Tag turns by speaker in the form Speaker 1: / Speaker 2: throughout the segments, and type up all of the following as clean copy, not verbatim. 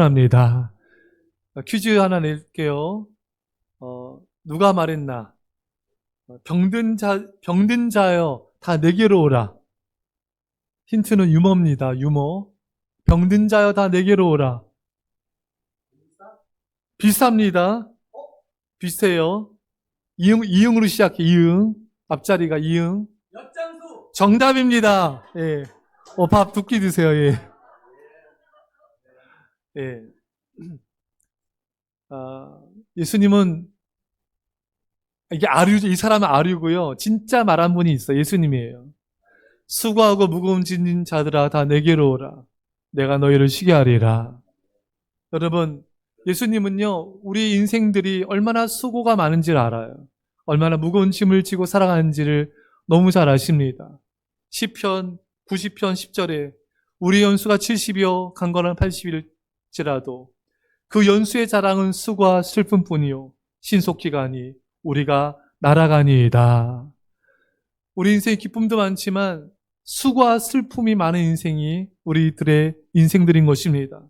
Speaker 1: 합니다. 퀴즈 하나 낼게요. 누가 말했나? 병든 자여 다 내게로 오라. 힌트는 유머입니다. 유머. 병든 자여 다 내게로 오라. 비슷합니다. 비슷해요. 이응으로 시작해. 이응. 앞자리가 이응.
Speaker 2: 엿장수.
Speaker 1: 정답입니다. 예. 밥 2끼 드세요. 예. 예. 예수님은 이게 아류죠. 이 사람은 아류고요. 진짜 말한 분이 있어요. 예수님이에요. 수고하고 무거운 짐진 자들아 다 내게로 오라. 내가 너희를 쉬게 하리라. 여러분, 예수님은요, 우리 인생들이 얼마나 수고가 많은지를 알아요. 얼마나 무거운 짐을 지고 살아가는지를 너무 잘 아십니다. 시편 90편 10절에 우리 연수가 70이요 강건한 80일지라도 그 연수의 자랑은 수고와 슬픔뿐이요 신속히 가니 우리가 날아가니이다. 우리 인생의 기쁨도 많지만 수고와 슬픔이 많은 인생이 우리들의 인생들인 것입니다.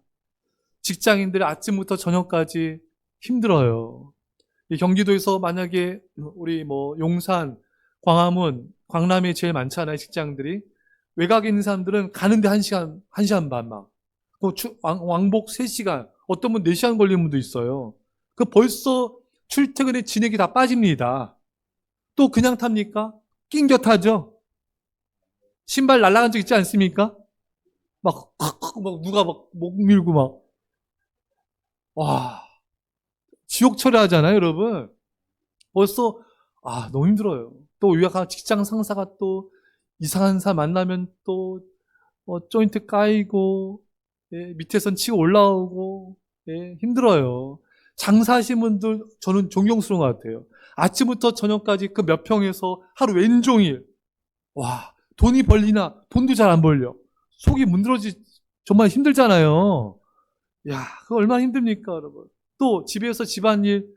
Speaker 1: 직장인들이 아침부터 저녁까지 힘들어요. 경기도에서 만약에 우리 용산, 광화문, 광남에 제일 많잖아요, 직장들이. 외곽에 있는 사람들은 가는데 1시간 반 막. 왕복 3시간, 어떤 분 4시간 걸리는 분도 있어요. 벌써 출퇴근에 진액이 다 빠집니다. 또 그냥 탑니까? 낑겨 타죠? 신발 날아간 적 있지 않습니까? 막 누가 목 밀고 막. 와, 지옥 처리하잖아요, 여러분. 벌써, 너무 힘들어요. 또 위가 직장 상사가 또 이상한 사람 만나면 또, 조인트 까이고, 예, 밑에선 치고 올라오고, 예, 힘들어요. 장사하시는 분들, 저는 존경스러운 것 같아요. 아침부터 저녁까지 그 몇 평에서 하루 왼종일, 와, 돈이 벌리나, 돈도 잘 안 벌려. 속이 정말 힘들잖아요. 야, 그거 얼마나 힘듭니까, 여러분. 또 집에서 집안일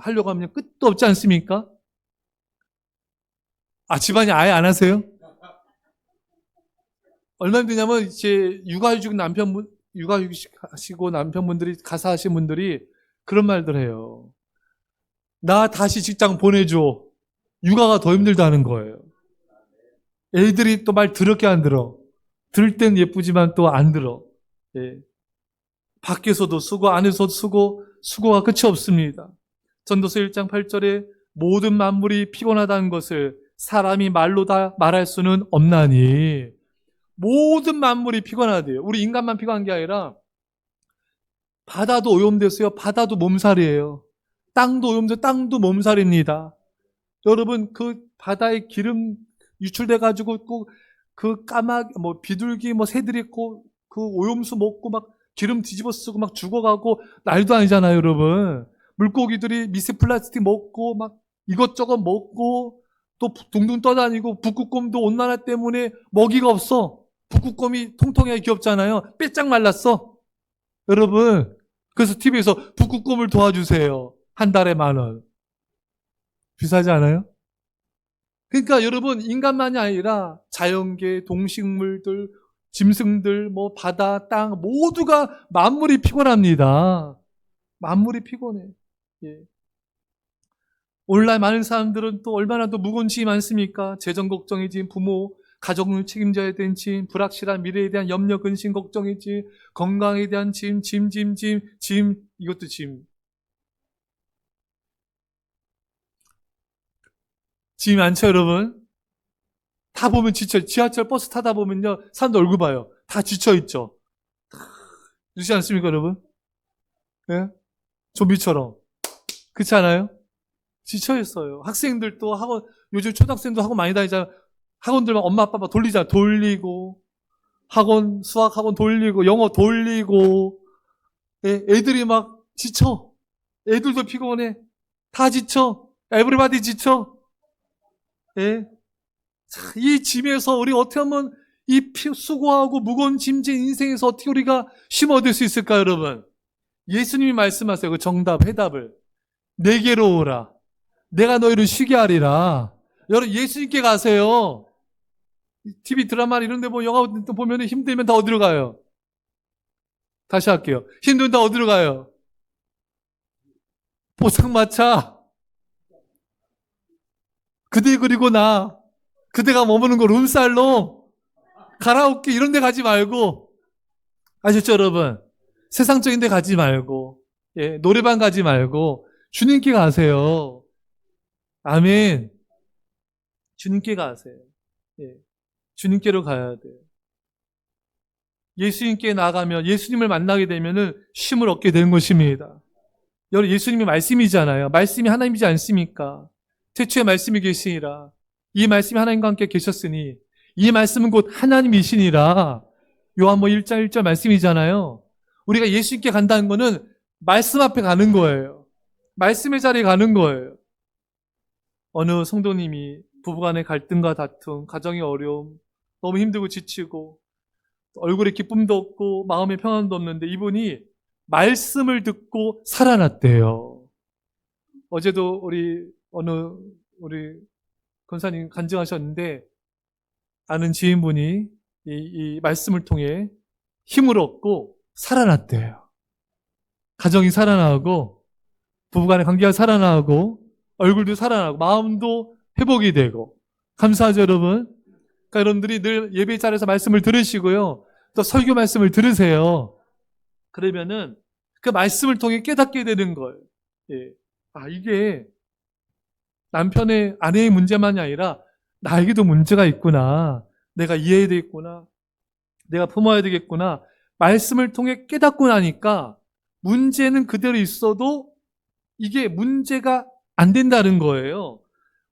Speaker 1: 하려고 하면 끝도 없지 않습니까? 집안일 아예 안 하세요? 얼마나 힘드냐면, 이제 육아휴직하시고 남편분들이, 가사하신 분들이 그런 말들 해요. 나 다시 직장 보내줘. 육아가 더 힘들다는 거예요. 애들이 또 말 더럽게 안 들어. 들을 땐 예쁘지만 또 안 들어. 예. 밖에서도 수고, 안에서도 수고가 끝이 없습니다. 전도서 1장 8절에 모든 만물이 피곤하다는 것을 사람이 말로 다 말할 수는 없나니. 모든 만물이 피곤하대요. 우리 인간만 피곤한 게 아니라 바다도 오염됐어요. 바다도 몸살이에요. 땅도 오염돼서 땅도 몸살입니다. 여러분, 그 바다에 기름 유출돼가지고 비둘기 새들이 있고 그 오염수 먹고 막 기름 뒤집어 쓰고 막 죽어가고 날도 아니잖아요, 여러분. 물고기들이 미세 플라스틱 먹고 막 이것저것 먹고 또 둥둥 떠다니고 북극곰도 온난화 때문에 먹이가 없어. 북극곰이 통통하게 귀엽잖아요. 빼짝 말랐어. 여러분, 그래서 TV에서 북극곰을 도와주세요. 한 달에 10,000원. 비싸지 않아요? 그러니까 여러분, 인간만이 아니라 자연계, 동식물들, 짐승들, 바다, 땅 모두가 만물이 피곤합니다. 만물이 피곤해. 예. 오늘날 많은 사람들은 또 얼마나 더 무거운 짐이 많습니까? 재정 걱정이지, 부모, 가족을 책임져야 되는 짐, 불확실한 미래에 대한 염려, 근심, 걱정이지, 건강에 대한 짐, 이것도 짐. 짐이 많죠, 여러분? 다 보면 지쳐. 지하철 버스 타다 보면요, 사람들 얼굴 봐요. 다 지쳐있죠. 그렇지 않습니까, 여러분? 예? 좀비처럼. 그렇지 않아요? 지쳐있어요. 학생들도 요즘 초등학생도 학원 많이 다니잖아요. 학원들만 엄마 아빠 막 돌리고, 수학 학원 돌리고, 영어 돌리고, 예? 애들이 막 지쳐. 애들도 피곤해. 다 지쳐. 에브리바디 지쳐. 예? 자, 이 짐에서 우리 어떻게 하면 수고하고 무거운 짐진 인생에서 어떻게 우리가 쉼 얻을 수 있을까요, 여러분? 예수님이 말씀하세요. 그 해답을. 내게로 오라. 내가 너희를 쉬게 하리라. 여러분, 예수님께 가세요. TV 드라마 이런 데 영화 보면 힘들면 다 어디로 가요? 다시 할게요. 힘든다 어디로 가요? 포장마차. 그대 그리고 나. 그대가 머무는 거 룸살롱. 가라오케 이런 데 가지 말고. 아셨죠, 여러분? 세상적인 데 가지 말고. 예, 노래방 가지 말고. 주님께 가세요. 아멘. 주님께 가세요. 예, 주님께로 가야 돼요. 예수님께 나가면 예수님을 만나게 되면은 쉼을 얻게 되는 것입니다. 여러분 예수님이 말씀이잖아요. 말씀이 하나님이지 않습니까? 태초에 말씀이 계시니라. 이 말씀이 하나님과 함께 계셨으니 이 말씀은 곧 하나님이시니라. 요한복음 1장 1절 말씀이잖아요. 우리가 예수님께 간다는 거는 말씀 앞에 가는 거예요. 말씀의 자리에 가는 거예요. 어느 성도님이 부부간의 갈등과 다툼, 가정의 어려움, 너무 힘들고 지치고 얼굴에 기쁨도 없고 마음에 평안도 없는데 이분이 말씀을 듣고 살아났대요. 어제도 우리 권사님 간증하셨는데 아는 지인분이 이 말씀을 통해 힘을 얻고 살아났대요. 가정이 살아나고 부부간의 관계가 살아나고 얼굴도 살아나고 마음도 회복이 되고 감사하죠 여러분. 그러니까 여러분들이 늘 예배 자리에서 말씀을 들으시고요. 또 설교 말씀을 들으세요. 그러면은 그 말씀을 통해 깨닫게 되는 거예요. 예. 아, 이게 남편의 아내의 문제만이 아니라 나에게도 문제가 있구나. 내가 이해해야 되겠구나. 내가 품어야 되겠구나. 말씀을 통해 깨닫고 나니까 문제는 그대로 있어도 이게 문제가 안 된다는 거예요.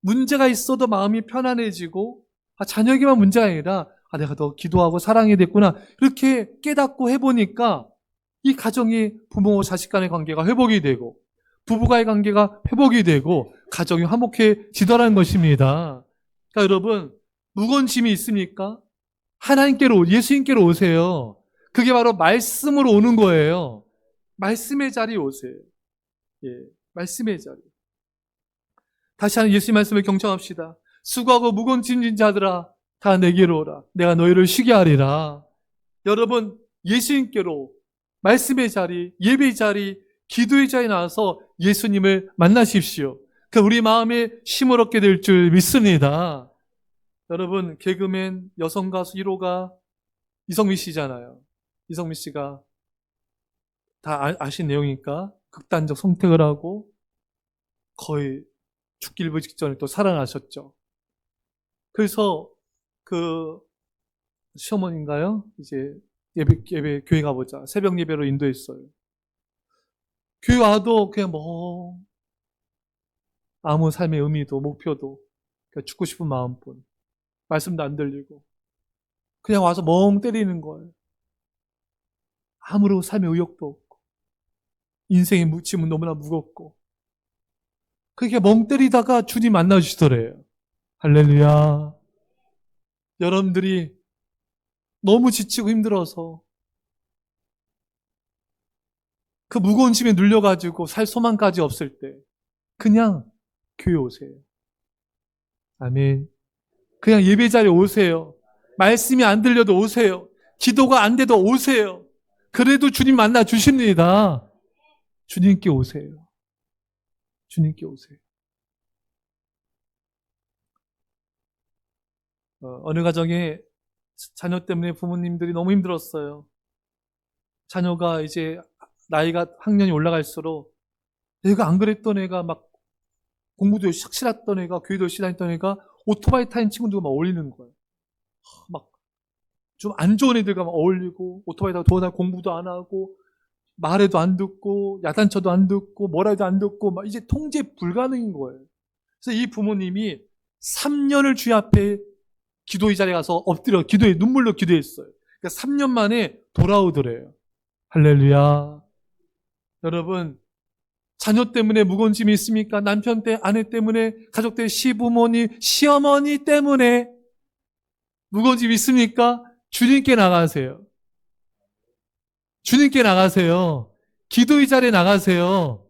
Speaker 1: 문제가 있어도 마음이 편안해지고 자녀에게만 문제가 아니라 내가 더 기도하고 사랑해야 됐구나. 이렇게 깨닫고 해보니까 이 가정이 부모와 자식 간의 관계가 회복이 되고 부부간의 관계가 회복이 되고 가정이 화목해지더라는 것입니다. 그러니까 여러분 무거운 짐이 있습니까? 하나님께로 예수님께로 오세요. 그게 바로 말씀으로 오는 거예요. 말씀의 자리에 오세요. 예, 말씀의 자리. 다시 한번 예수님 말씀을 경청합시다. 수고하고 무거운 짐진 자들아 다 내게로 오라. 내가 너희를 쉬게 하리라. 여러분 예수님께로 말씀의 자리, 예배의 자리, 기도의 자리에 나와서 예수님을 만나십시오. 그 우리 마음에 힘을 얻게 될 줄 믿습니다. 여러분 개그맨 여성 가수 1호가 이성미 씨잖아요. 이성미 씨가 다 아신 내용이니까 극단적 선택을 하고 거의 죽기 일부 직전에 또 살아나셨죠. 그래서 그 시어머니인가요? 이제 예배 교회 가보자. 새벽 예배로 인도했어요. 교회 와도 그냥 아무 삶의 의미도 목표도 그냥 죽고 싶은 마음뿐. 말씀도 안 들리고 그냥 와서 멍 때리는 거예요. 아무런 삶의 의욕도 없고 인생의 짐은 너무나 무겁고 그렇게 멍 때리다가 주님 만나주시더래요. 할렐루야. 여러분들이 너무 지치고 힘들어서 그 무거운 짐에 눌려가지고 살 소망까지 없을 때 그냥 교회 오세요. 아멘. 그냥 예배 자리에 오세요. 말씀이 안 들려도 오세요. 기도가 안 돼도 오세요. 그래도 주님 만나 주십니다. 주님께 오세요. 주님께 오세요. 어느 가정에 자녀 때문에 부모님들이 너무 힘들었어요. 자녀가 이제 나이가 학년이 올라갈수록 내가 안 그랬던 애가 막 공부도 착실했던 애가 교회도 열심히 다녔던 애가 오토바이 타는 친구들과 막 어울리는 거예요. 막 좀 안 좋은 애들과 막 어울리고 오토바이 타고 돌아다니고 공부도 안 하고 말해도 안 듣고 야단쳐도 안 듣고 뭐라 해도 안 듣고 막 이제 통제 불가능인 거예요. 그래서 이 부모님이 3년을 주님 앞에 기도의 자리에 가서 엎드려 눈물로 기도했어요. 그러니까 3년 만에 돌아오더래요. 할렐루야. 여러분 자녀 때문에 무거운 짐이 있습니까? 남편 때, 아내 때문에, 가족 때, 시부모님, 시어머니 때문에 무거운 짐이 있습니까? 주님께 나가세요. 주님께 나가세요. 기도의 자리에 나가세요.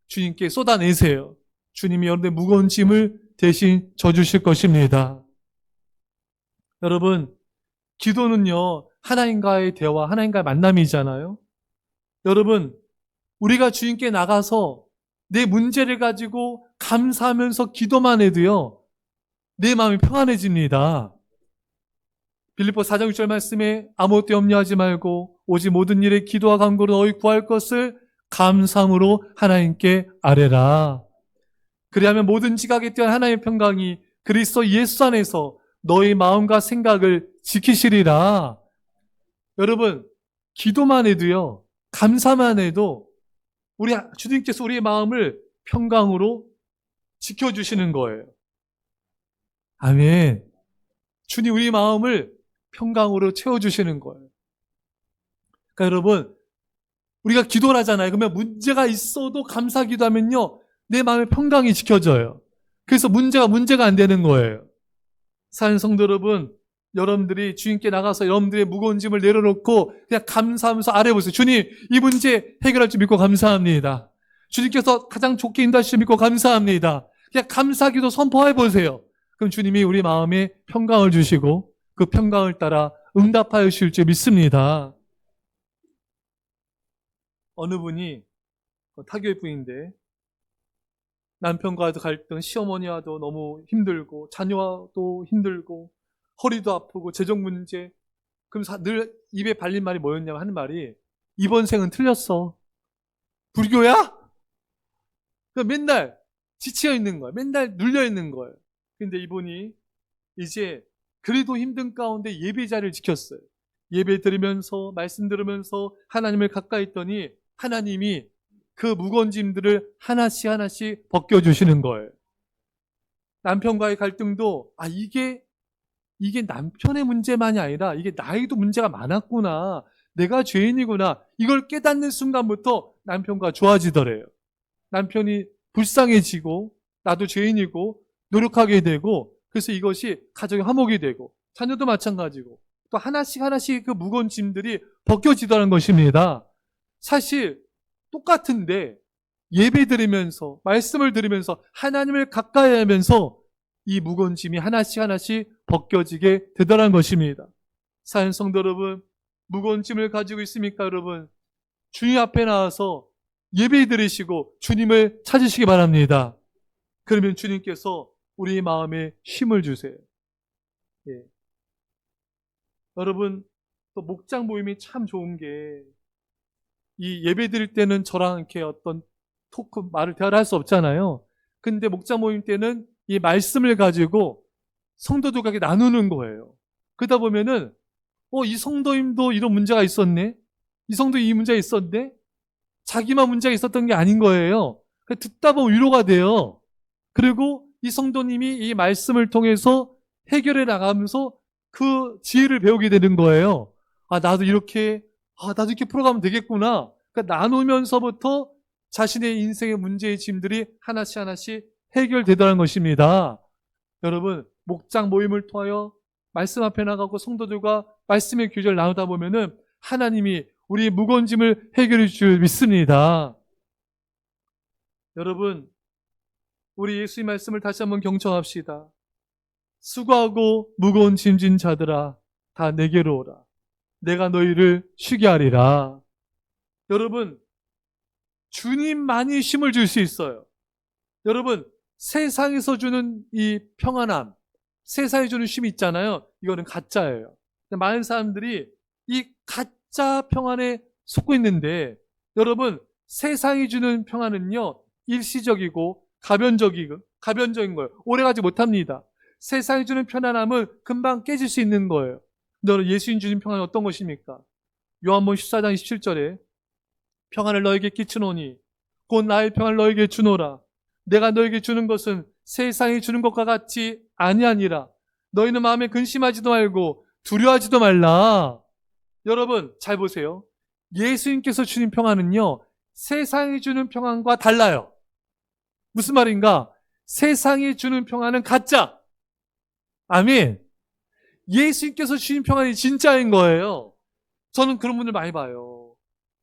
Speaker 1: 주님께 쏟아내세요. 주님이 여러분의 무거운 짐을 대신 져주실 것입니다. 여러분, 기도는요, 하나님과의 대화, 하나님과의 만남이잖아요. 여러분, 우리가 주님께 나가서 내 문제를 가지고 감사하면서 기도만 해도요, 내 마음이 평안해집니다. 빌립보 4장 6절 말씀에 아무것도 염려하지 말고 오직 모든 일에 기도와 간구로 너희 구할 것을 감사함으로 하나님께 아뢰라. 그리하면 모든 지각에 뛰어난 하나님의 평강이 그리스도 예수 안에서 너희 마음과 생각을 지키시리라. 여러분, 기도만 해도요, 감사만 해도 우리 주님께서 우리의 마음을 평강으로 지켜주시는 거예요. 아멘. 주님 우리 마음을 평강으로 채워주시는 거예요. 그러니까 여러분, 우리가 기도를 하잖아요. 그러면 문제가 있어도 감사 기도하면요, 내 마음의 평강이 지켜져요. 그래서 문제가 안 되는 거예요. 사는 성도 여러분, 여러분들이 주님께 나가서 여러분들의 무거운 짐을 내려놓고 그냥 감사하면서 아뢰보세요. 주님, 이 문제 해결할 줄 믿고 감사합니다. 주님께서 가장 좋게 인도하실 줄 믿고 감사합니다. 그냥 감사기도 선포해보세요. 그럼 주님이 우리 마음에 평강을 주시고 그 평강을 따라 응답하여 주실 줄 믿습니다. 어느 분이 타교의 분인데 남편과도 갈등, 시어머니와도 너무 힘들고 자녀와도 힘들고 허리도 아프고 재정 문제. 그럼 늘 입에 발린 말이 뭐였냐면 하는 말이 이번 생은 틀렸어. 불교야? 맨날 지쳐 있는 거야. 맨날 눌려 있는 거예요. 근데 이분이 이제 그래도 힘든 가운데 예배 자리를 지켰어요. 예배 드리면서 말씀 들으면서 하나님을 가까이 했더니 하나님이 그 무거운 짐들을 하나씩 하나씩 벗겨주시는 거예요. 남편과의 갈등도 이게 남편의 문제만이 아니라 이게 나에도 문제가 많았구나. 내가 죄인이구나. 이걸 깨닫는 순간부터 남편과 좋아지더래요. 남편이 불쌍해지고 나도 죄인이고 노력하게 되고 그래서 이것이 가정의 화목이 되고 자녀도 마찬가지고 또 하나씩 그 무거운 짐들이 벗겨지더라는 것입니다. 사실 똑같은데 예배 드리면서 말씀을 들으면서 하나님을 가까이 하면서 이 무거운 짐이 하나씩 벗겨지게 되더라는 것입니다. 사는 성도 여러분, 무거운 짐을 가지고 있습니까 여러분? 주님 앞에 나와서 예배 드리시고 주님을 찾으시기 바랍니다. 그러면 주님께서 우리 마음에 힘을 주세요. 예. 여러분, 또 목장 모임이 참 좋은 게 이 예배 드릴 때는 저랑 이렇게 어떤 대화를 할 수 없잖아요. 근데 목장 모임 때는 이 말씀을 가지고 성도들과 나누는 거예요. 그러다 보면은 이 성도님도 이런 문제가 있었네. 이 성도 이 문제가 있었네. 자기만 문제가 있었던 게 아닌 거예요. 듣다 보면 위로가 돼요. 그리고 이 성도님이 이 말씀을 통해서 해결해 나가면서 그 지혜를 배우게 되는 거예요. 나도 이렇게 풀어가면 되겠구나. 그러니까 나누면서부터 자신의 인생의 문제의 짐들이 하나씩 해결되더라는 것입니다. 여러분, 목장 모임을 통하여 말씀 앞에 나가고 성도들과 말씀의 교제를 나누다 보면은 하나님이 우리의 무거운 짐을 해결해 줄 믿습니다. 여러분, 우리 예수의 말씀을 다시 한번 경청합시다. 수고하고 무거운 짐진 자들아 다 내게로 오라. 내가 너희를 쉬게 하리라. 여러분, 주님만이 힘을 줄 수 있어요. 여러분, 세상에서 주는 이 평안함, 세상에 주는 쉼이 있잖아요. 이거는 가짜예요. 많은 사람들이 이 가짜 평안에 속고 있는데 여러분, 세상이 주는 평안은요 일시적이고 가변적인 거예요. 오래가지 못합니다. 세상이 주는 편안함은 금방 깨질 수 있는 거예요. 너는 예수님 주신 평안은 어떤 것입니까? 요한복음 14장 27절에 평안을 너에게 끼치노니 곧 나의 평안을 너에게 주노라. 내가 너에게 주는 것은 세상이 주는 것과 같이 아니하니라. 너희는 마음에 근심하지도 말고 두려워하지도 말라. 여러분 잘 보세요. 예수님께서 주신 평안은요 세상이 주는 평안과 달라요. 무슨 말인가? 세상이 주는 평안은 가짜. 아멘. 예수님께서 주신 평안이 진짜인 거예요. 저는 그런 분들 많이 봐요.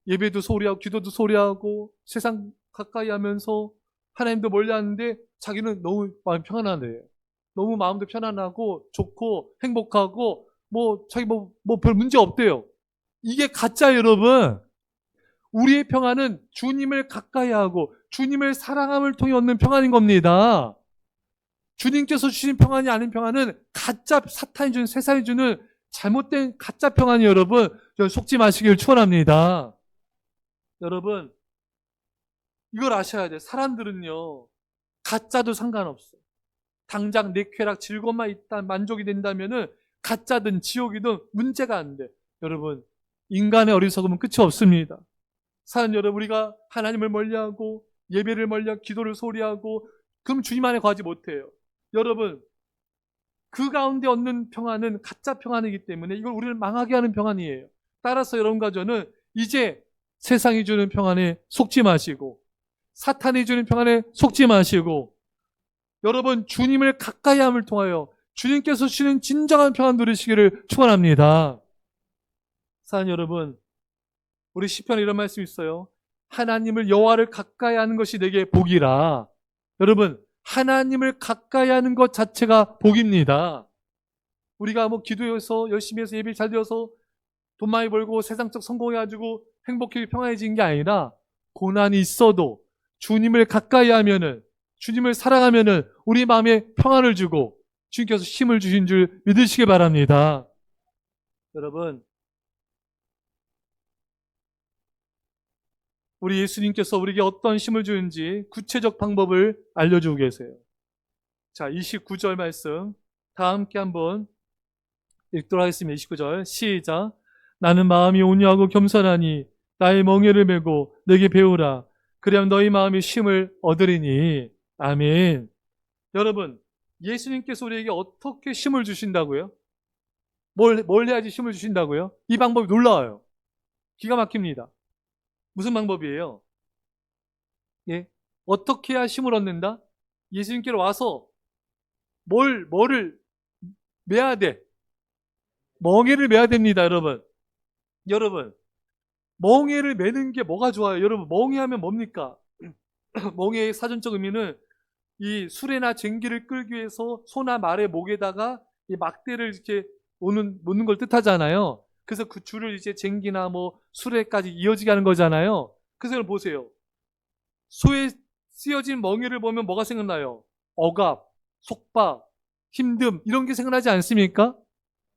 Speaker 1: 예배도 소리하고 기도도 소리하고 세상 가까이 하면서 하나님도 멀리 하는데 자기는 너무 마음이 편안하네. 너무 마음도 편안하고 좋고 행복하고 자기 별 문제 없대요. 이게 가짜 여러분. 우리의 평안은 주님을 가까이 하고 주님을 사랑함을 통해 얻는 평안인 겁니다. 주님께서 주신 평안이 아닌 평안은 가짜 사탄이 주는, 세상이 주는 잘못된 가짜 평안이 여러분, 속지 마시길 축원합니다. 여러분, 이걸 아셔야 돼요. 사람들은요, 가짜도 상관없어요. 당장 내 쾌락, 즐거움만 있다 만족이 된다면은 가짜든 지옥이든 문제가 안 돼. 여러분, 인간의 어리석음은 끝이 없습니다. 사는 여러분, 우리가 하나님을 멀리하고 예배를 멀리하고 기도를 소리하고 그럼 주님 안에 거하지 못해요. 여러분, 그 가운데 얻는 평안은 가짜 평안이기 때문에 이걸 우리를 망하게 하는 평안이에요. 따라서 여러분과 저는 이제 세상이 주는 평안에 속지 마시고 사탄이 주는 평안에 속지 마시고 여러분 주님을 가까이 함을 통하여 주님께서 주시는 진정한 평안 누리시기를 축원합니다. 사는 여러분, 우리 시편에 이런 말씀이 있어요. 하나님을 여호와를 가까이 하는 것이 내게 복이라. 여러분, 하나님을 가까이 하는 것 자체가 복입니다. 우리가 뭐 기도해서 열심히 해서 예배 잘 되어서 돈 많이 벌고 세상적 성공해가지고 행복하게 평안해진 게 아니라 고난이 있어도 주님을 가까이 하면은 주님을 사랑하면은 우리 마음에 평안을 주고 주님께서 힘을 주신 줄 믿으시기 바랍니다. 여러분, 우리 예수님께서 우리에게 어떤 힘을 주는지 구체적 방법을 알려주고 계세요. 자, 29절 말씀 다 함께 한번 읽도록 하겠습니다. 29절 시작. 나는 마음이 온유하고 겸손하니 나의 멍에를 메고 내게 배우라. 그래야 너희 마음이 쉼을 얻으리니. 아멘. 여러분, 예수님께서 우리에게 어떻게 힘을 주신다고요? 뭘 해야지 힘을 주신다고요? 이 방법이 놀라워요. 기가 막힙니다. 무슨 방법이에요? 예? 어떻게 해야 힘을 얻는다? 예수님께로 와서 뭐를 매야 돼? 멍에를 매야 됩니다, 여러분. 여러분, 멍에를 매는 게 뭐가 좋아요? 여러분, 멍에하면 뭡니까? 멍에의 사전적 의미는 이 수레나 쟁기를 끌기 위해서 소나 말의 목에다가 이 막대를 이렇게 놓는 걸 뜻하잖아요. 그래서 그 줄을 이제 쟁기나 뭐 수레까지 이어지게 하는 거잖아요. 그래서 여러분 보세요. 소에 쓰여진 멍에를 보면 뭐가 생각나요? 억압, 속박, 힘듦 이런 게 생각나지 않습니까?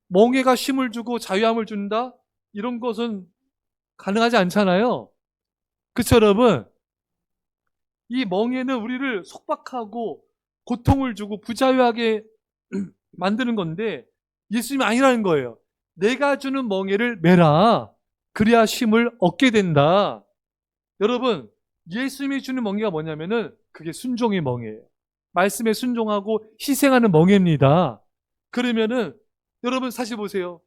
Speaker 1: 멍에가 힘을 주고 자유함을 준다? 이런 것은 가능하지 않잖아요. 그렇죠, 여러분? 이 멍에는 우리를 속박하고 고통을 주고 부자유하게 만드는 건데 예수님이 아니라는 거예요. 내가 주는 멍에를 매라. 그래야 힘을 얻게 된다. 여러분, 예수님이 주는 멍에가 뭐냐면은 그게 순종의 멍에예요. 말씀에 순종하고 희생하는 멍에입니다. 그러면은 여러분 사실 보세요.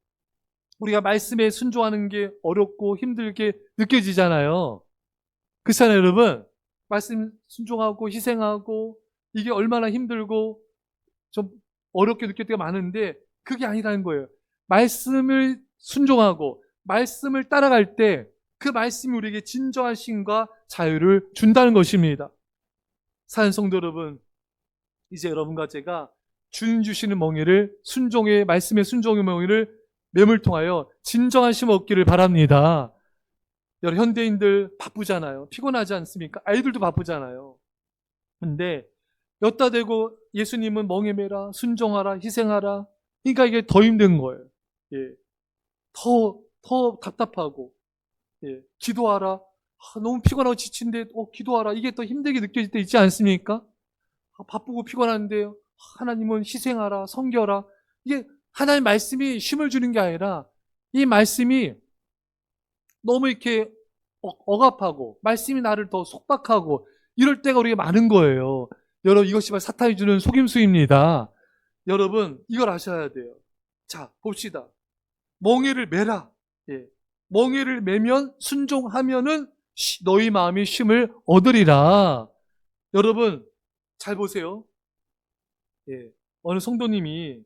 Speaker 1: 우리가 말씀에 순종하는 게 어렵고 힘들게 느껴지잖아요. 그렇잖아요, 여러분. 말씀 순종하고 희생하고 이게 얼마나 힘들고 좀 어렵게 느낄 때가 많은데 그게 아니라는 거예요. 말씀을 순종하고 말씀을 따라갈 때 그 말씀이 우리에게 진정한 힘과 자유를 준다는 것입니다. 사는 성도 여러분, 이제 여러분과 제가 주님 주시는 멍에를 순종의 말씀의 순종의 멍에를 매물 통하여 진정한 힘을 얻기를 바랍니다. 여러분 현대인들 바쁘잖아요. 피곤하지 않습니까? 아이들도 바쁘잖아요. 근데 엿다 대고 예수님은 멍에 매라, 순종하라, 희생하라. 그러니까 이게 더 힘든 거예요. 예. 더 답답하고, 예. 기도하라. 너무 피곤하고 지친데, 기도하라. 이게 더 힘들게 느껴질 때 있지 않습니까? 바쁘고 피곤한데, 하나님은 희생하라, 섬겨라. 이게 하나님 말씀이 힘을 주는 게 아니라, 이 말씀이 너무 이렇게 억압하고, 말씀이 나를 더 속박하고, 이럴 때가 우리가 많은 거예요. 여러분, 이것이 바로 사탄이 주는 속임수입니다. 여러분, 이걸 아셔야 돼요. 자, 봅시다. 멍에를 매라. 예. 멍에를 매면 순종하면은 너희 마음이 쉼을 얻으리라. 여러분, 잘 보세요. 예. 어느 성도님이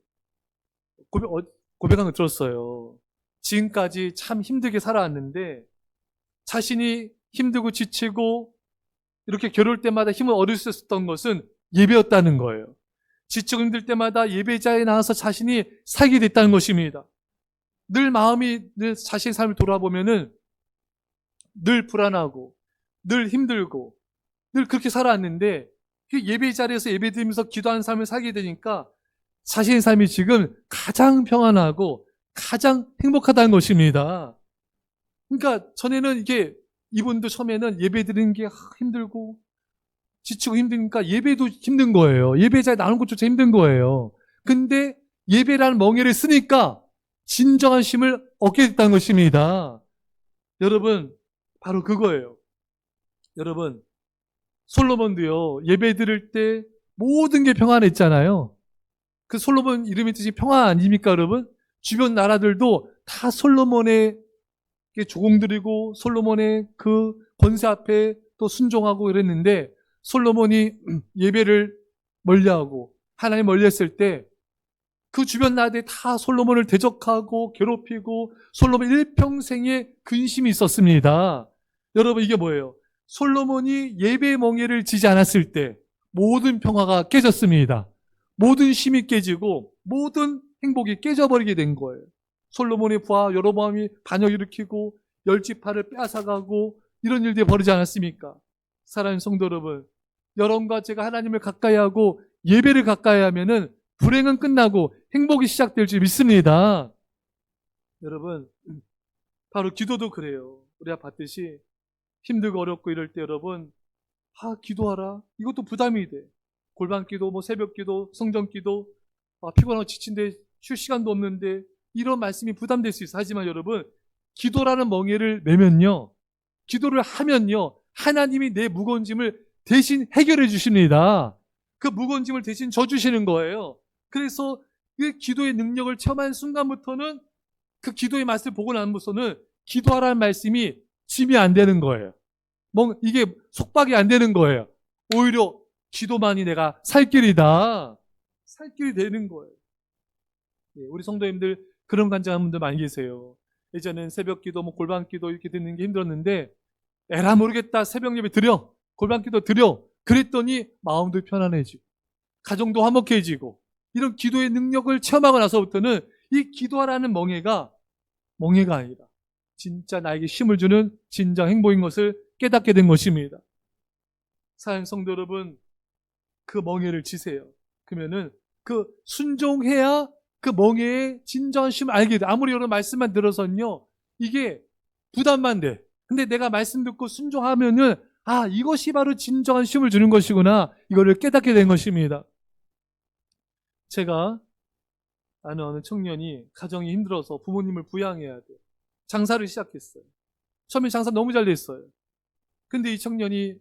Speaker 1: 고백한 거 들었어요. 지금까지 참 힘들게 살아왔는데 자신이 힘들고 지치고 이렇게 괴로울 때마다 힘을 얻을 수 있었던 것은 예배였다는 거예요. 지치고 힘들 때마다 예배자에 나와서 자신이 살게 됐다는 것입니다. 늘 마음이 늘 자신의 삶을 돌아보면은 늘 불안하고 늘 힘들고 늘 그렇게 살아왔는데 그 예배 자리에서 예배드리면서 기도하는 삶을 살게 되니까 자신의 삶이 지금 가장 평안하고 가장 행복하다는 것입니다. 그러니까 전에는 이분도 처음에는 예배드리는 게 힘들고 지치고 힘드니까 예배도 힘든 거예요. 예배 자리에 나오는 것조차 힘든 거예요. 근데 예배라는 멍에를 쓰니까 진정한 쉼을 얻게 됐다는 것입니다. 여러분, 바로 그거예요. 여러분, 솔로몬도요, 예배 드릴 때 모든 게 평안했잖아요. 그 솔로몬 이름의 뜻이 평안 아닙니까, 여러분? 주변 나라들도 다 솔로몬의 조공들이고 솔로몬의 그 권세 앞에 또 순종하고 이랬는데 솔로몬이 예배를 멀리하고 하나님 멀리했을 때 그 주변 나라들이 다 솔로몬을 대적하고 괴롭히고 솔로몬 일평생의 근심이 있었습니다. 여러분, 이게 뭐예요? 솔로몬이 예배 멍에를 지지 않았을 때 모든 평화가 깨졌습니다. 모든 쉼이 깨지고 모든 행복이 깨져버리게 된 거예요. 솔로몬의 부하 여로보암이 반역 일으키고 열지파를 빼앗아가고 이런 일들이 벌어지지 않았습니까? 사랑하는 성도 여러분, 여러분과 제가 하나님을 가까이 하고 예배를 가까이 하면은 불행은 끝나고 행복이 시작될 줄 믿습니다. 여러분, 바로 기도도 그래요. 우리가 봤듯이 힘들고 어렵고 이럴 때 여러분, 기도하라. 이것도 부담이 돼. 골반 기도, 새벽 기도, 성전 기도, 피곤하고 지친데 쉴 시간도 없는데 이런 말씀이 부담될 수 있어요. 하지만 여러분, 기도라는 멍에를 매면요, 기도를 하면요, 하나님이 내 무거운 짐을 대신 해결해 주십니다. 그 무거운 짐을 대신 져주시는 거예요. 그래서 그 기도의 능력을 체험한 순간부터는 그 기도의 말씀을 보고 나면서는 기도하라는 말씀이 짐이 안 되는 거예요. 이게 속박이 안 되는 거예요. 오히려 기도만이 내가 살 길이다. 살 길이 되는 거예요. 우리 성도님들 그런 간증한 분들 많이 계세요. 예전엔 새벽 기도, 골반 기도 이렇게 듣는 게 힘들었는데 에라 모르겠다. 새벽 예배 드려. 골반 기도 드려. 그랬더니 마음도 편안해지고 가정도 화목해지고 이런 기도의 능력을 체험하고 나서부터는 이 기도하라는 멍에가 아니라 진짜 나에게 힘을 주는 진정 행복인 것을 깨닫게 된 것입니다. 사랑하는 성도 여러분, 그 멍에를 지세요. 그러면은 그 순종해야 그 멍에의 진정한 쉼을 알게 돼. 아무리 여러 말씀만 들어서는요, 이게 부담만 돼. 근데 내가 말씀 듣고 순종하면은 이것이 바로 진정한 쉼을 주는 것이구나. 이거를 깨닫게 된 것입니다. 제가 아는 어느 청년이 가정이 힘들어서 부모님을 부양해야 돼. 장사를 시작했어요. 처음에 장사 너무 잘 됐어요. 근데 이 청년이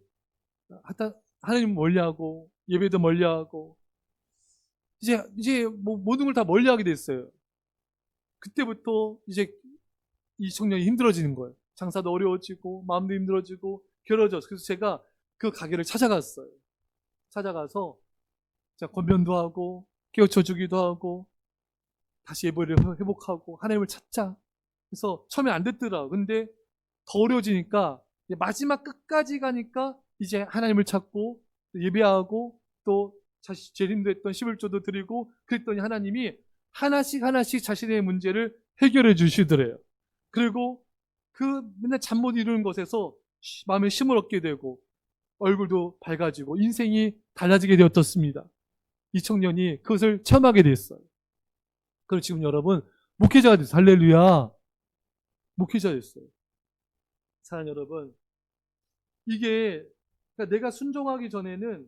Speaker 1: 하나님 멀리하고 예배도 멀리하고 이제 모든 걸 다 멀리하게 됐어요. 그때부터 이제 이 청년이 힘들어지는 거예요. 장사도 어려워지고 마음도 힘들어지고 괴로워져서. 그래서 제가 그 가게를 찾아갔어요. 찾아가서 제가 권면도 하고 깨우쳐주기도 하고 다시 예배를 회복하고 하나님을 찾자. 그래서 처음에 안 됐더라. 근데 더 어려워지니까 마지막 끝까지 가니까 이제 하나님을 찾고 예배하고 또 재림도 했던 11조도 드리고 그랬더니 하나님이 하나씩 자신의 문제를 해결해 주시더래요. 그리고 그 맨날 잠 못 이루는 것에서 마음에 힘을 얻게 되고 얼굴도 밝아지고 인생이 달라지게 되었습니다. 이 청년이 그것을 체험하게 됐어요. 그리고 지금 여러분 목회자가 됐어요. 할렐루야. 목회자 됐어요. 사랑하는 여러분, 이게 그러니까 내가 순종하기 전에는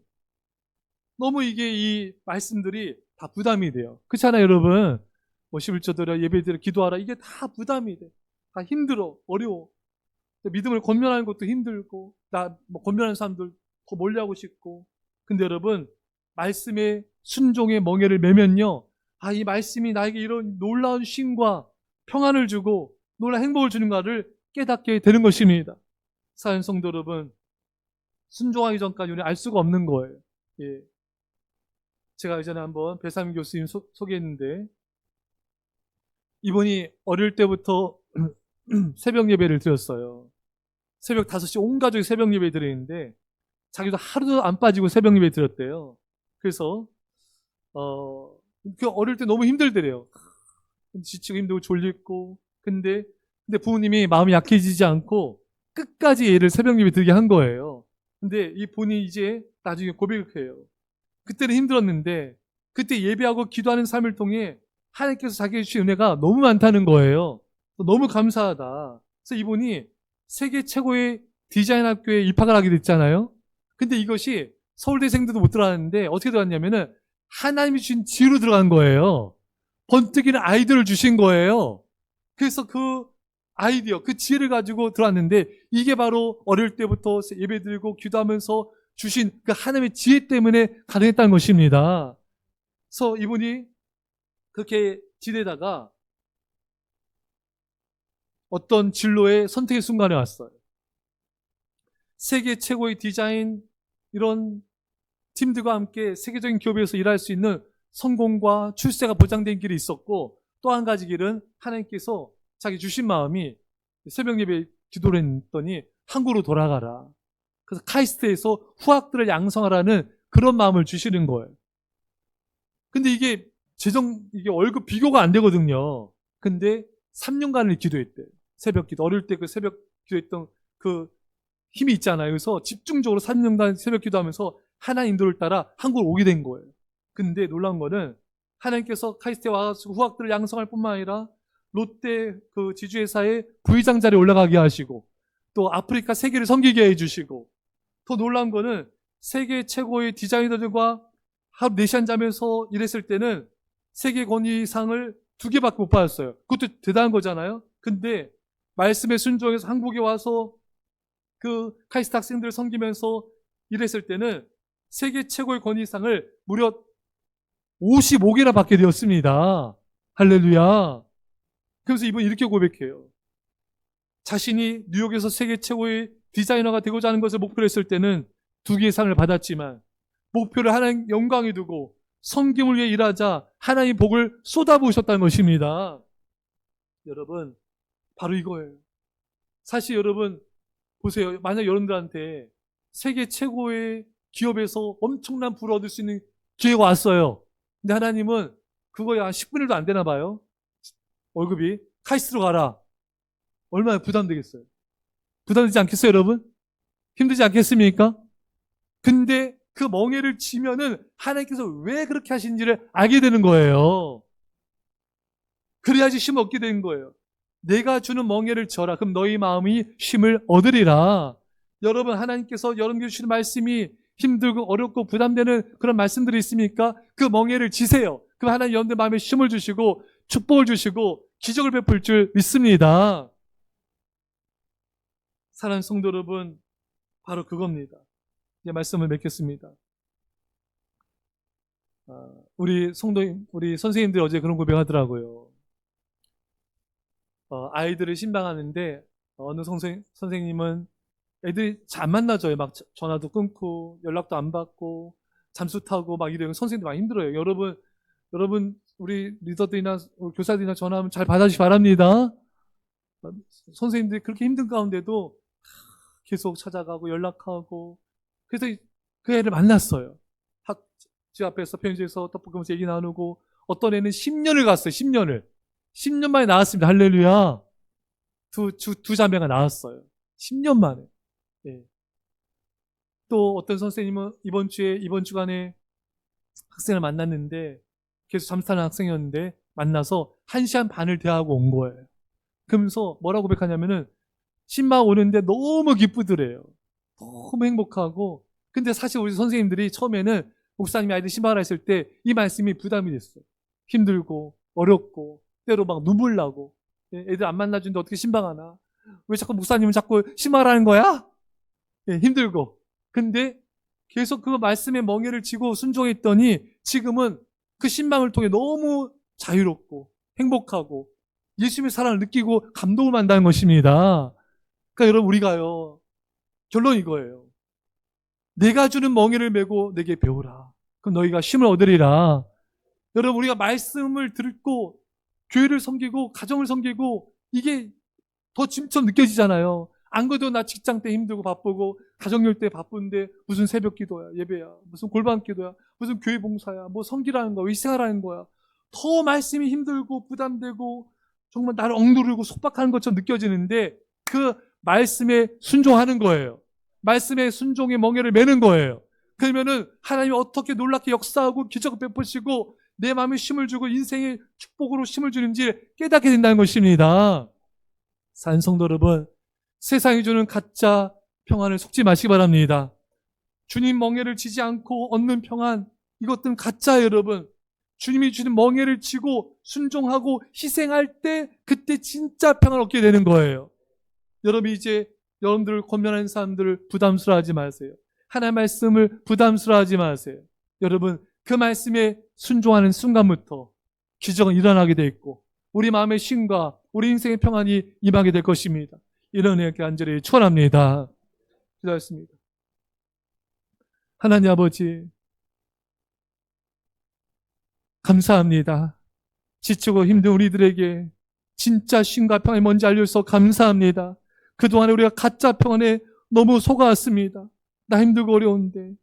Speaker 1: 너무 이 말씀들이 다 부담이 돼요. 그렇잖아요, 여러분. 11조 드려, 예배 드려, 기도하라. 이게 다 부담이 돼. 다 힘들어, 어려워. 믿음을 권면하는 것도 힘들고, 권면하는 사람들 더 멀리하고 싶고. 근데 여러분, 말씀의 순종의 멍에를 매면요, 이 말씀이 나에게 이런 놀라운 쉼과 평안을 주고 놀라운 행복을 주는가를 깨닫게 되는 것입니다. 사랑하는 성도 여러분, 순종하기 전까지 우리는 알 수가 없는 거예요. 예. 제가 예전에 한번 배삼 교수님 소개했는데 이분이 어릴 때부터 새벽 예배를 드렸어요. 새벽 5시 온 가족이 새벽 예배 드리는데 자기도 하루도 안 빠지고 새벽 예배 드렸대요. 그래서 그 어릴 때 너무 힘들더래요. 지치고 힘들고 졸리고 근데 부모님이 마음이 약해지지 않고 끝까지 얘를 새벽 예배 드리게 한 거예요. 근데 이 본인이 이제 나중에 고백을 해요. 그때는 힘들었는데 그때 예배하고 기도하는 삶을 통해 하나님께서 자기에게 주신 은혜가 너무 많다는 거예요. 너무 감사하다. 그래서 이분이 세계 최고의 디자인 학교에 입학을 하게 됐잖아요. 근데 이것이 서울대생들도 못 들어갔는데 어떻게 들어갔냐면은 하나님이 주신 지혜로 들어간 거예요. 번뜩이는 아이디어를 주신 거예요. 그래서 그 아이디어, 그 지혜를 가지고 들어왔는데 이게 바로 어릴 때부터 예배드리고 기도하면서 주신 그 하나님의 지혜 때문에 가능했다는 것입니다. 그래서 이분이 그렇게 지내다가 어떤 진로의 선택의 순간에 왔어요. 세계 최고의 디자인 이런 팀들과 함께 세계적인 기업에서 일할 수 있는 성공과 출세가 보장된 길이 있었고 또 한 가지 길은 하나님께서 자기 주신 마음이 새벽 예배 기도를 했더니 한국으로 돌아가라. 그래서 카이스트에서 후학들을 양성하라는 그런 마음을 주시는 거예요. 근데 이게 이게 월급 비교가 안 되거든요. 근데 3년간을 기도했대요. 새벽 기도. 어릴 때 그 새벽 기도했던 그 힘이 있잖아요. 그래서 집중적으로 3년간 새벽 기도하면서 하나님 인도를 따라 한국을 오게 된 거예요. 근데 놀라운 거는 하나님께서 카이스트에 와서 후학들을 양성할 뿐만 아니라 롯데 그 지주회사의 부의장 자리에 올라가게 하시고 또 아프리카 세계를 섬기게 해주시고 더 놀라운 거는 세계 최고의 디자이너들과 하루 4시간 자면서 일했을 때는 세계 권위상을 2개밖에 못 받았어요. 그것도 대단한 거잖아요. 근데 말씀에 순종해서 한국에 와서 그 카이스트 학생들을 섬기면서 일했을 때는 세계 최고의 권위상을 무려 55개나 받게 되었습니다. 할렐루야. 그래서 이분이 이렇게 고백해요. 자신이 뉴욕에서 세계 최고의 디자이너가 되고자 하는 것을 목표로 했을 때는 2개의 상을 받았지만 목표를 하나님 영광에 두고 섬김을 위해 일하자 하나님 복을 쏟아부으셨다는 것입니다. 여러분, 바로 이거예요. 사실 여러분 보세요. 만약 여러분들한테 세계 최고의 기업에서 엄청난 부를 얻을 수 있는 기회가 왔어요. 근데 하나님은 그거에 한 10분의 1도 안 되나 봐요. 월급이. 카이스트로 가라. 얼마나 부담되겠어요? 부담되지 않겠어요, 여러분? 힘들지 않겠습니까? 근데 그 멍에를 치면은 하나님께서 왜 그렇게 하시는지를 알게 되는 거예요. 그래야지 쉼을 얻게 되는 거예요. 내가 주는 멍에를 져라. 그럼 너희 마음이 쉼을 얻으리라. 여러분, 하나님께서 여러분께 주시는 말씀이 힘들고 어렵고 부담되는 그런 말씀들이 있습니까? 그 멍에를 지세요. 그럼 하나님 여러분들 마음에 쉼을 주시고 축복을 주시고 기적을 베풀 줄 믿습니다. 사랑하는 성도 여러분, 바로 그겁니다. 이제 말씀을 맺겠습니다. 우리 선생님들이 어제 그런 고백하더라고요. 아이들을 신방하는데 어느 선생님은 애들이 잘 안 만나져요. 막 전화도 끊고 연락도 안 받고 잠수 타고 막 이래요. 선생님들 많이 힘들어요. 여러분 우리 리더들이나 교사들이나 전화하면 잘 받아주시기 바랍니다. 선생님들이 그렇게 힘든 가운데도 계속 찾아가고 연락하고 그래서 그 애를 만났어요. 집 앞에서 편의점에서 떡볶이 먹으면서 얘기 나누고 어떤 애는 10년을 갔어요. 10년 만에 나왔습니다. 할렐루야. 두 자매가 나왔어요. 10년 만에. 예. 또 어떤 선생님은 이번 주간에 학생을 만났는데 계속 잠수타는 학생이었는데 만나서 1시간 반을 대화하고 온 거예요. 그러면서 뭐라고 고백하냐면은 신방 오는데 너무 기쁘더래요. 너무 행복하고. 근데 사실 우리 선생님들이 처음에는 목사님이 아이들 신방을 했을 때 이 말씀이 부담이 됐어요. 힘들고 어렵고 때로 막 눈물 나고 애들 안 만나주는데 어떻게 신방하나? 왜 자꾸 목사님은 자꾸 신방하라는 거야? 힘들고. 근데 계속 그 말씀에 멍에를 치고 순종했더니 지금은 그 신방을 통해 너무 자유롭고 행복하고 예수님의 사랑을 느끼고 감동을 받는다는 것입니다. 그러니까 여러분 우리가요. 결론 이거예요. 내가 주는 멍에를 메고 내게 배우라. 그럼 너희가 쉼을 얻으리라. 여러분 우리가 말씀을 듣고 교회를 섬기고 가정을 섬기고 이게 더 짐처럼 느껴지잖아요. 안 그래도 나 직장 때 힘들고 바쁘고 가정일 때 바쁜데 무슨 새벽 기도야, 예배야, 무슨 골반 기도야, 무슨 교회 봉사야, 뭐 섬기라는 거야, 의생하라는 거야. 더 말씀이 힘들고 부담되고 정말 나를 억누르고 속박하는 것처럼 느껴지는데 그 말씀에 순종하는 거예요. 말씀에 순종의 멍에를 매는 거예요. 그러면은 하나님이 어떻게 놀랍게 역사하고 기적을 베푸시고 내 마음에 힘을 주고 인생의 축복으로 힘을 주는지 깨닫게 된다는 것입니다. 산성도 여러분, 세상이 주는 가짜 평안을 속지 마시기 바랍니다. 주님 멍에를 지지 않고 얻는 평안, 이것들은 가짜예요, 여러분. 주님이 주는 멍에를 지고 순종하고 희생할 때 그때 진짜 평안을 얻게 되는 거예요. 여러분 이제 여러분들을 권면하는 사람들을 부담스러워하지 마세요. 하나님의 말씀을 부담스러워하지 마세요. 여러분 그 말씀에 순종하는 순간부터 기적은 일어나게 돼 있고 우리 마음의 쉼과 우리 인생의 평안이 임하게 될 것입니다. 이런 은혜를 간절히 축원합니다. 기도하겠습니다. 하나님 아버지 감사합니다. 지치고 힘든 우리들에게 진짜 쉼과 평안이 뭔지 알려주셔서 감사합니다. 그동안에 우리가 가짜 평안에 너무 속아왔습니다. 나 힘들고 어려운데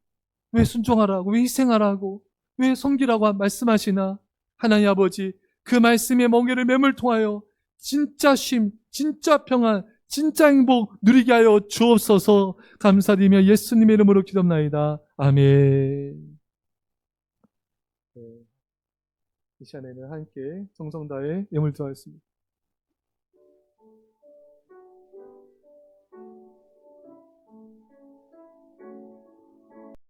Speaker 1: 왜 순종하라고, 왜 희생하라고, 왜 섬기라고 말씀하시나. 하나님 아버지 그 말씀의 멍에를 맴을 통하여 진짜 쉼, 진짜 평안, 진짜 행복 누리게 하여 주옵소서. 감사드리며 예수님의 이름으로 기도합나이다. 아멘. 이 시간에는 함께 정성 다해 예물 드리겠습니다.